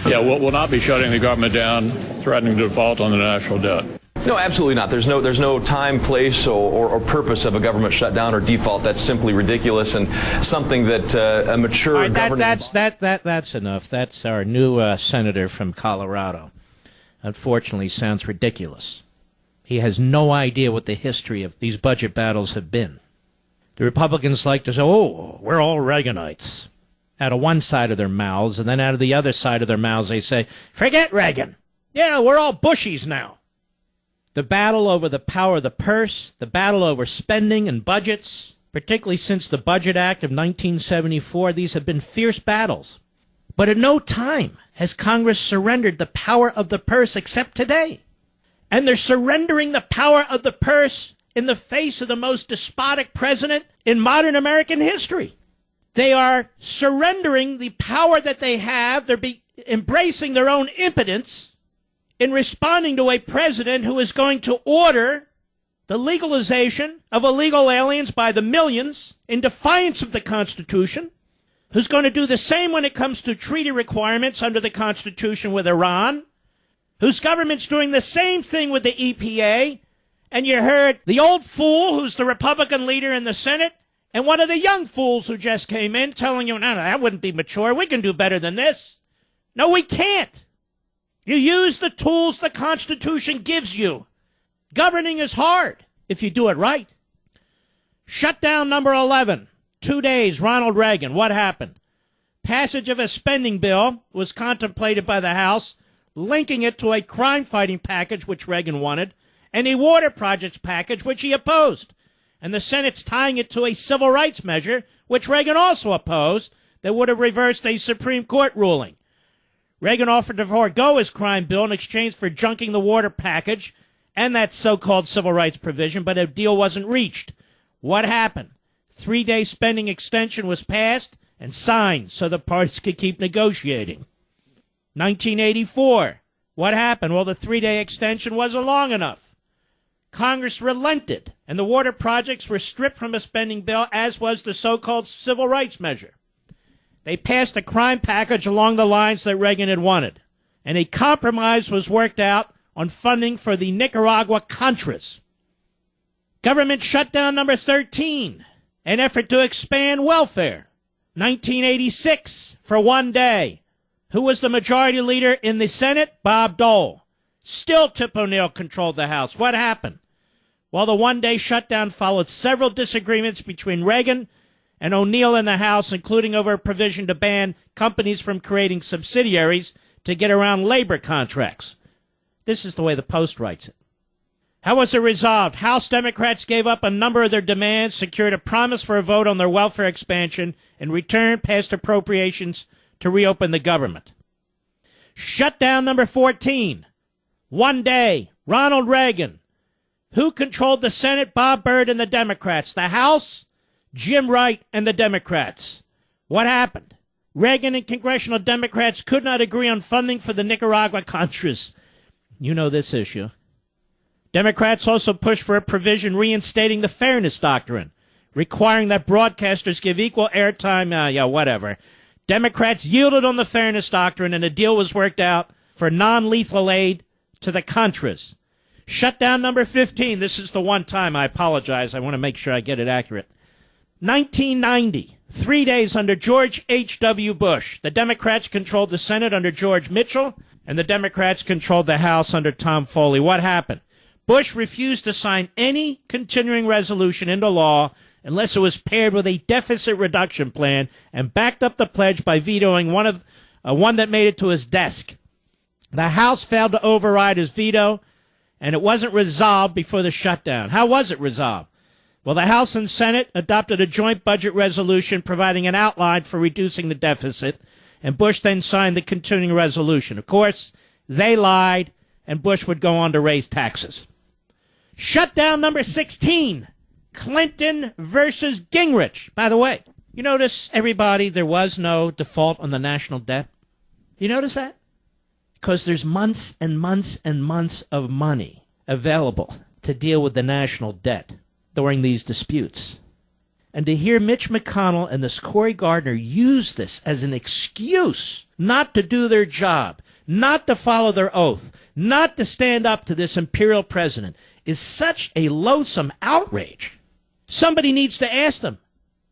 Yeah, we'll not be shutting the government down, threatening to default on the national debt. No, absolutely not. There's no time, place, or purpose of a government shutdown or default. That's simply ridiculous and something that a mature right, governing... That's enough. That's our new senator from Colorado. Unfortunately, sounds ridiculous. He has no idea what the history of these budget battles have been. The Republicans like to say, oh, we're all Reaganites, out of one side of their mouths, and then out of the other side of their mouths they say, forget Reagan. Yeah, we're all Bushies now. The battle over the power of the purse, the battle over spending and budgets, particularly since the Budget Act of 1974, these have been fierce battles. But at no time has Congress surrendered the power of the purse except today. And they're surrendering the power of the purse in the face of the most despotic president in modern American history. They are surrendering the power that they have. They're embracing their own impotence in responding to a president who is going to order the legalization of illegal aliens by the millions in defiance of the Constitution, who's going to do the same when it comes to treaty requirements under the Constitution with Iran, whose government's doing the same thing with the EPA, and you heard the old fool who's the Republican leader in the Senate and one of the young fools who just came in telling you, no, that wouldn't be mature. We can do better than this. No, we can't. You use the tools the Constitution gives you. Governing is hard if you do it right. Shutdown number 11. 2 days, Ronald Reagan. What happened? Passage of a spending bill was contemplated by the House, linking it to a crime-fighting package, which Reagan wanted, and a water projects package, which he opposed. And the Senate's tying it to a civil rights measure, which Reagan also opposed, that would have reversed a Supreme Court ruling. Reagan offered to forego his crime bill in exchange for junking the water package and that so-called civil rights provision, but a deal wasn't reached. What happened? 3-day spending extension was passed and signed so the parties could keep negotiating. 1984. What happened? Well, the 3-day extension wasn't long enough. Congress relented, and the water projects were stripped from a spending bill, as was the so-called civil rights measure. They passed a crime package along the lines that Reagan had wanted, and a compromise was worked out on funding for the Nicaragua Contras. Government shutdown number 13, an effort to expand welfare. 1986, for 1 day. Who was the majority leader in the Senate? Bob Dole. Still Tip O'Neill controlled the House. What happened? Well, the 1-day shutdown followed several disagreements between Reagan and O'Neill in the House, including over a provision to ban companies from creating subsidiaries to get around labor contracts. This is the way the Post writes it. How was it resolved? House Democrats gave up a number of their demands, secured a promise for a vote on their welfare expansion, and returned past appropriations to reopen the government. Shutdown number 14. 1 day. Ronald Reagan. Who controlled the Senate? Bob Byrd and the Democrats. The House? Jim Wright and the Democrats. What happened? Reagan and congressional Democrats could not agree on funding for the Nicaragua Contras. You know this issue. Democrats also pushed for a provision reinstating the Fairness Doctrine, requiring that broadcasters give equal airtime. Whatever. Democrats yielded on the Fairness Doctrine, and a deal was worked out for non-lethal aid to the Contras. Shutdown number 15. This is the one time, I apologize. I want to make sure I get it accurate. 1990, 3 days under George H.W. Bush. The Democrats controlled the Senate under George Mitchell, and the Democrats controlled the House under Tom Foley. What happened? Bush refused to sign any continuing resolution into law unless it was paired with a deficit reduction plan, and backed up the pledge by vetoing one that made it to his desk. The House failed to override his veto, and it wasn't resolved before the shutdown. How was it resolved? Well, the House and Senate adopted a joint budget resolution providing an outline for reducing the deficit, and Bush then signed the continuing resolution. Of course, they lied, and Bush would go on to raise taxes. Shutdown number 16, Clinton versus Gingrich. By the way, you notice, everybody, there was no default on the national debt? You notice that? Because there's months and months and months of money available to deal with the national debt during these disputes. And to hear Mitch McConnell and this Cory Gardner use this as an excuse not to do their job, not to follow their oath, not to stand up to this imperial president is such a loathsome outrage. Somebody needs to ask them.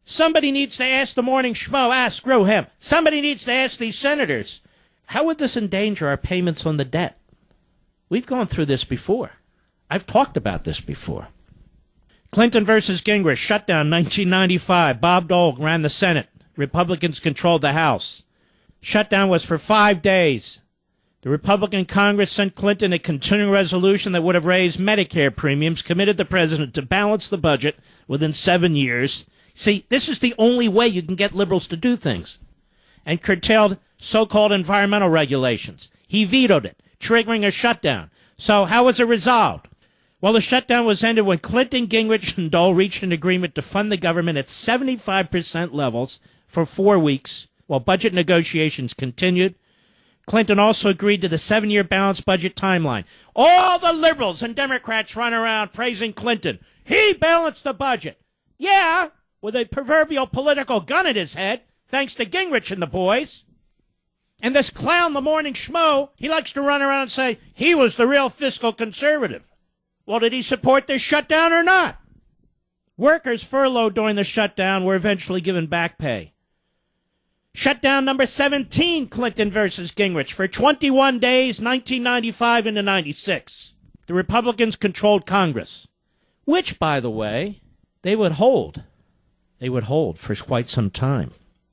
Somebody needs to ask the morning schmo, screw him. Somebody needs to ask these senators, how would this endanger our payments on the debt? We've gone through this before. I've talked about this before. Clinton versus Gingrich, shutdown 1995. Bob Dole ran the Senate. Republicans controlled the House. Shutdown was for 5 days. The Republican Congress sent Clinton a continuing resolution that would have raised Medicare premiums, committed the president to balance the budget within 7 years. See, this is the only way you can get liberals to do things. And curtailed so-called environmental regulations. He vetoed it, triggering a shutdown. So how was it resolved? Well, the shutdown was ended when Clinton, Gingrich, and Dole reached an agreement to fund the government at 75% levels for 4 weeks while budget negotiations continued. Clinton also agreed to the 7-year balanced budget timeline. All the liberals and Democrats run around praising Clinton. He balanced the budget. Yeah, with a proverbial political gun at his head, thanks to Gingrich and the boys. And this clown, the morning schmo, he likes to run around and say he was the real fiscal conservative. Well, did he support this shutdown or not? Workers furloughed during the shutdown were eventually given back pay. Shutdown number 17, Clinton versus Gingrich, for 21 days, 1995 into 96. The Republicans controlled Congress, which, by the way, they would hold. They would hold for quite some time.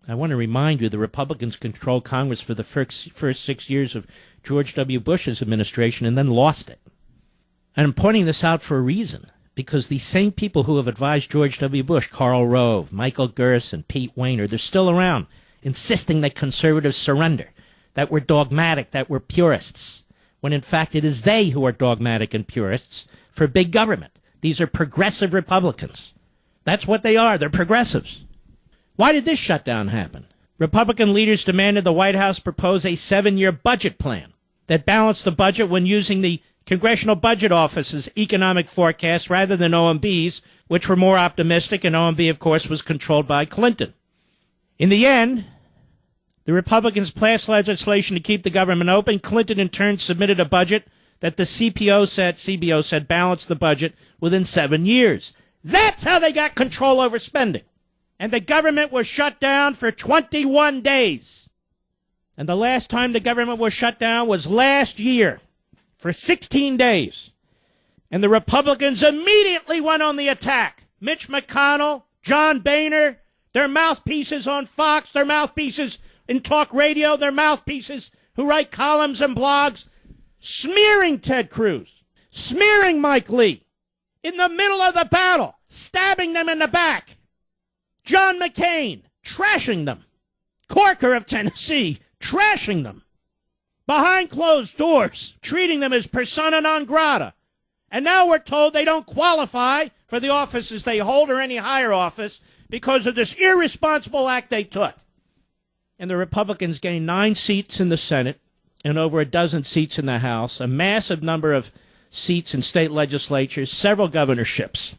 I want to remind you the Republicans controlled Congress for the first 6 years of George W. Bush's administration and then lost it. And I'm pointing this out for a reason, because these same people who have advised George W. Bush, Karl Rove, Michael Gerson, Pete Wehner, they're still around, insisting that conservatives surrender, that we're dogmatic, that we're purists, when in fact it is they who are dogmatic and purists for big government. These are progressive Republicans. That's what they are. They're progressives. Why did this shutdown happen? Republican leaders demanded the White House propose a 7-year budget plan that balanced the budget when using the Congressional Budget Office's economic forecasts rather than OMB's, which were more optimistic, and OMB, of course, was controlled by Clinton. In the end, the Republicans passed legislation to keep the government open. Clinton, in turn, submitted a budget that the CBO said balanced the budget within 7 years. That's how they got control over spending. And the government was shut down for 21 days. And the last time the government was shut down was last year for 16 days. And the Republicans immediately went on the attack. Mitch McConnell, John Boehner, their mouthpieces on Fox, their mouthpieces in talk radio, their mouthpieces who write columns and blogs, smearing Ted Cruz, smearing Mike Lee, in the middle of the battle, stabbing them in the back. John McCain, trashing them. Corker of Tennessee, trashing them. Behind closed doors, treating them as persona non grata. And now we're told they don't qualify for the offices they hold or any higher office because of this irresponsible act they took. And the Republicans gained 9 seats in the Senate and over a dozen seats in the House, a massive number of seats in state legislatures, several governorships.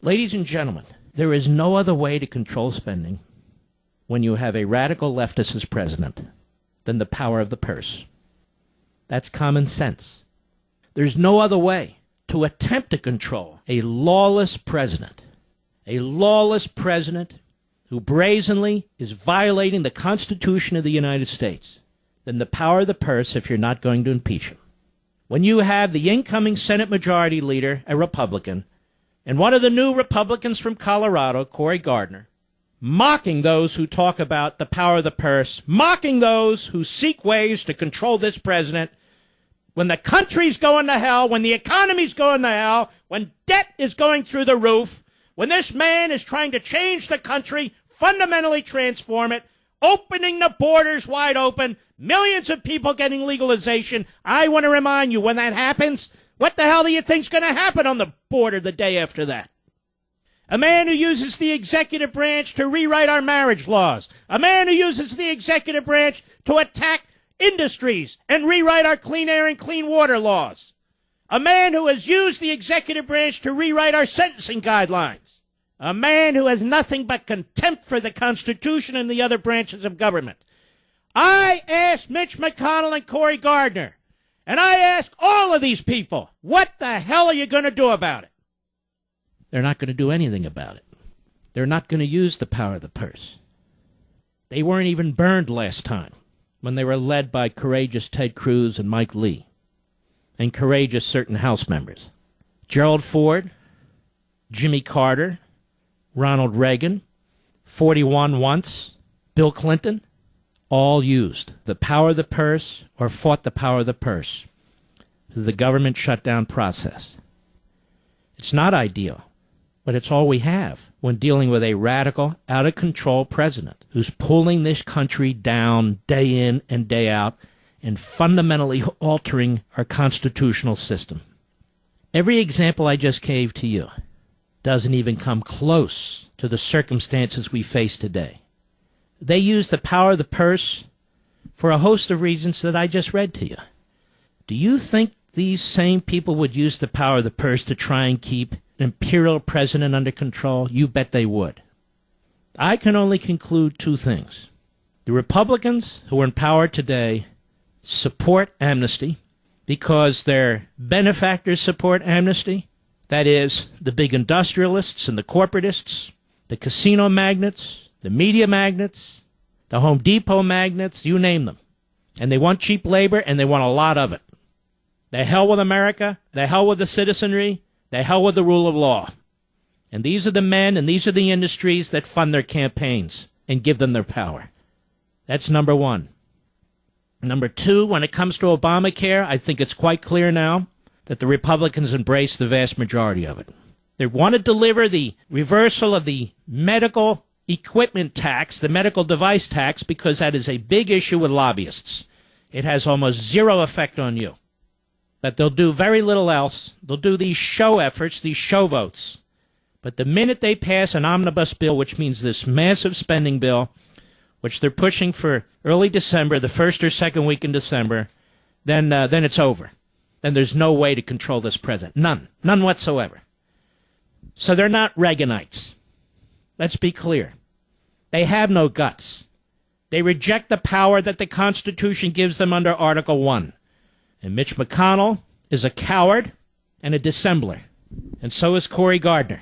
Ladies and gentlemen, there is no other way to control spending when you have a radical leftist as president than the power of the purse. That's common sense. There's no other way to attempt to control a lawless president who brazenly is violating the Constitution of the United States than the power of the purse if you're not going to impeach him. When you have the incoming Senate Majority Leader, a Republican, and one of the new Republicans from Colorado, Cory Gardner, mocking those who talk about the power of the purse, mocking those who seek ways to control this president, when the country's going to hell, when the economy's going to hell, when debt is going through the roof, when this man is trying to change the country, fundamentally transform it, opening the borders wide open, millions of people getting legalization. I want to remind you, when that happens, what the hell do you think's going to happen on the border the day after that? A man who uses the executive branch to rewrite our marriage laws. A man who uses the executive branch to attack industries and rewrite our clean air and clean water laws. A man who has used the executive branch to rewrite our sentencing guidelines. A man who has nothing but contempt for the Constitution and the other branches of government. I asked Mitch McConnell and Cory Gardner, and I ask all of these people, what the hell are you going to do about it? They're not going to do anything about it. They're not going to use the power of the purse. They weren't even burned last time when they were led by courageous Ted Cruz and Mike Lee and courageous certain House members. Gerald Ford, Jimmy Carter, Ronald Reagan, 41 once, Bill Clinton, all used the power of the purse or fought the power of the purse through the government shutdown process. It's not ideal, but it's all we have when dealing with a radical, out-of-control president who's pulling this country down day in and day out and fundamentally altering our constitutional system. Every example I just gave to you doesn't even come close to the circumstances we face today. They use the power of the purse for a host of reasons that I just read to you. Do you think these same people would use the power of the purse to try and keep an imperial president under control? You bet they would. I can only conclude two things. The Republicans who are in power today support amnesty because their benefactors support amnesty. That is, the big industrialists and the corporatists, the casino magnates, the media magnates, the Home Depot magnates, you name them. And they want cheap labor, and they want a lot of it. The hell with America, the hell with the citizenry, the hell with the rule of law. And these are the men and these are the industries that fund their campaigns and give them their power. That's number one. Number two, when it comes to Obamacare, I think it's quite clear now that the Republicans embrace the vast majority of it. They want to deliver the reversal of the medical equipment tax, the medical device tax, because that is a big issue with lobbyists. It has almost zero effect on you. But they'll do very little else. They'll do these show efforts, these show votes. But the minute they pass an omnibus bill, which means this massive spending bill, which they're pushing for early December, the first or second week in December, then it's over. Then there's no way to control this president. None whatsoever. So they're not Reaganites. Let's be clear. They have no guts. They reject the power that the Constitution gives them under Article 1. And Mitch McConnell is a coward and a dissembler. And so is Cory Gardner.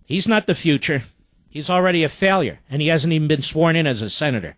He's not the future. He's already a failure, and he hasn't even been sworn in as a senator.